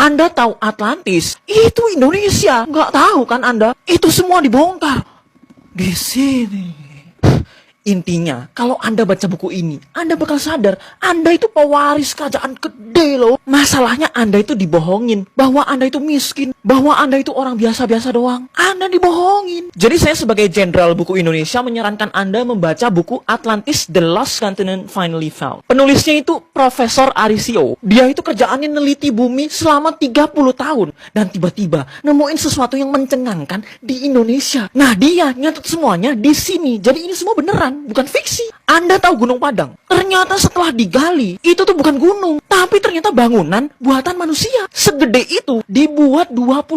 Anda tahu Atlantis? Itu Indonesia. Nggak tahu kan Anda? Itu semua dibongkar di sini. Intinya, kalau Anda baca buku ini, Anda bakal sadar, Anda itu pewaris kerajaan gede loh. Masalahnya Anda itu dibohongin, bahwa Anda itu miskin, bahwa Anda itu orang biasa-biasa doang. Anda dibohongin. Jadi saya sebagai jenderal buku Indonesia menyarankan Anda membaca buku Atlantis The Lost Continent Finally Found. Penulisnya itu Profesor Arisio. Dia itu kerjaannya neliti bumi selama 30 tahun. Dan tiba-tiba nemuin sesuatu yang mencengangkan di Indonesia. Nah dia nyatet semuanya di sini. Jadi ini semua beneran. Bukan fiksi. Anda tahu Gunung Padang? Ternyata setelah digali, itu tuh bukan gunung, tapi ternyata bangunan buatan manusia. Segede itu dibuat 20.000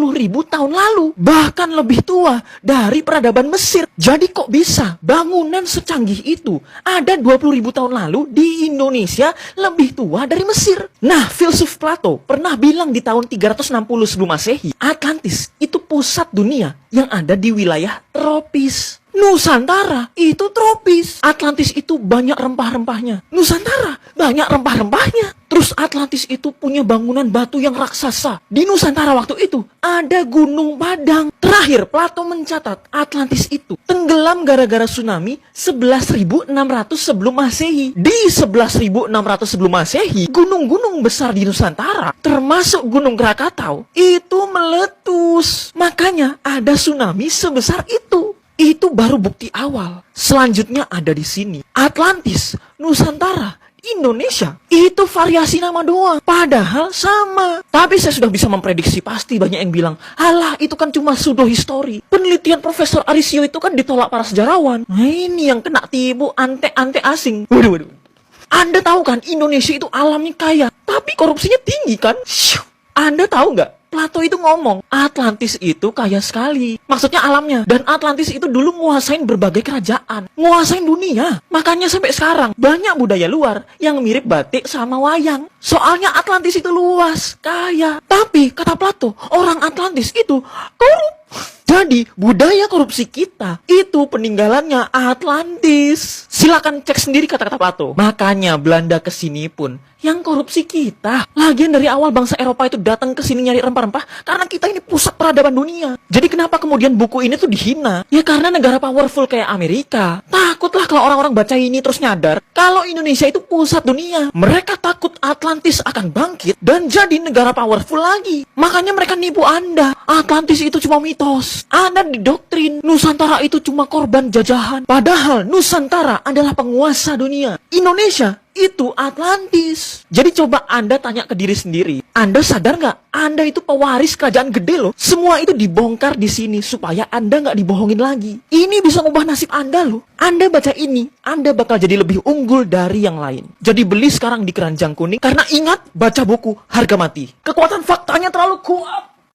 tahun lalu. Bahkan lebih tua dari peradaban Mesir. Jadi kok bisa bangunan secanggih itu ada 20.000 tahun lalu di Indonesia lebih tua dari Mesir? Nah, filsuf Plato pernah bilang di tahun 360 sebelum Masehi, Atlantis itu pusat dunia yang ada di wilayah tropis. Nusantara itu tropis. Atlantis itu banyak rempah-rempahnya. Nusantara banyak rempah-rempahnya. Terus Atlantis itu punya bangunan batu yang raksasa. Di Nusantara waktu itu ada Gunung Padang. Terakhir Plato mencatat Atlantis itu tenggelam gara-gara tsunami 11.600 sebelum Masehi. Di 11.600 sebelum Masehi, gunung-gunung besar di Nusantara, termasuk Gunung Krakatau, itu meletus. Makanya ada tsunami sebesar itu. Itu baru bukti awal. Selanjutnya ada di sini. Atlantis, Nusantara, Indonesia. Itu variasi nama doang. Padahal sama. Tapi saya sudah bisa memprediksi pasti banyak yang bilang, alah itu kan cuma pseudo-history. Penelitian Profesor Arisio itu kan ditolak para sejarawan. Nah ini yang kena tipu ante-ante asing. Waduh. Anda tahu kan Indonesia itu alamnya kaya. Tapi korupsinya tinggi kan? Anda tahu nggak? Plato itu ngomong, Atlantis itu kaya sekali. Maksudnya alamnya. Dan Atlantis itu dulu nguasain berbagai kerajaan. Nguasain dunia. Makanya sampai sekarang, banyak budaya luar yang mirip batik sama wayang. Soalnya Atlantis itu luas, kaya. Tapi, kata Plato, orang Atlantis itu korup. Jadi, budaya korupsi kita itu peninggalannya Atlantis. Silakan cek sendiri kata-kata Plato. Makanya Belanda kesini pun yang korupsi kita. Lagian dari awal bangsa Eropa itu datang ke sini nyari rempah-rempah karena kita ini pusat peradaban dunia. Jadi kenapa kemudian buku ini tuh dihina? Ya karena negara powerful kayak Amerika takutlah kalau orang-orang baca ini terus nyadar kalau Indonesia itu pusat dunia. Mereka takut Atlantis akan bangkit dan jadi negara powerful lagi. Makanya mereka nipu Anda. Atlantis itu cuma mitos. Anda didoktrin Nusantara itu cuma korban jajahan. Padahal Nusantara adalah penguasa dunia. Indonesia itu Atlantis. Jadi coba Anda tanya ke diri sendiri. Anda sadar nggak? Anda itu pewaris kerajaan gede loh. Semua itu dibongkar di sini supaya Anda nggak dibohongin lagi. Ini bisa ngubah nasib Anda loh. Anda baca ini, Anda bakal jadi lebih unggul dari yang lain. Jadi beli sekarang di Keranjang Kuning. Karena ingat, baca buku harga mati. Kekuatan faktanya terlalu kuat.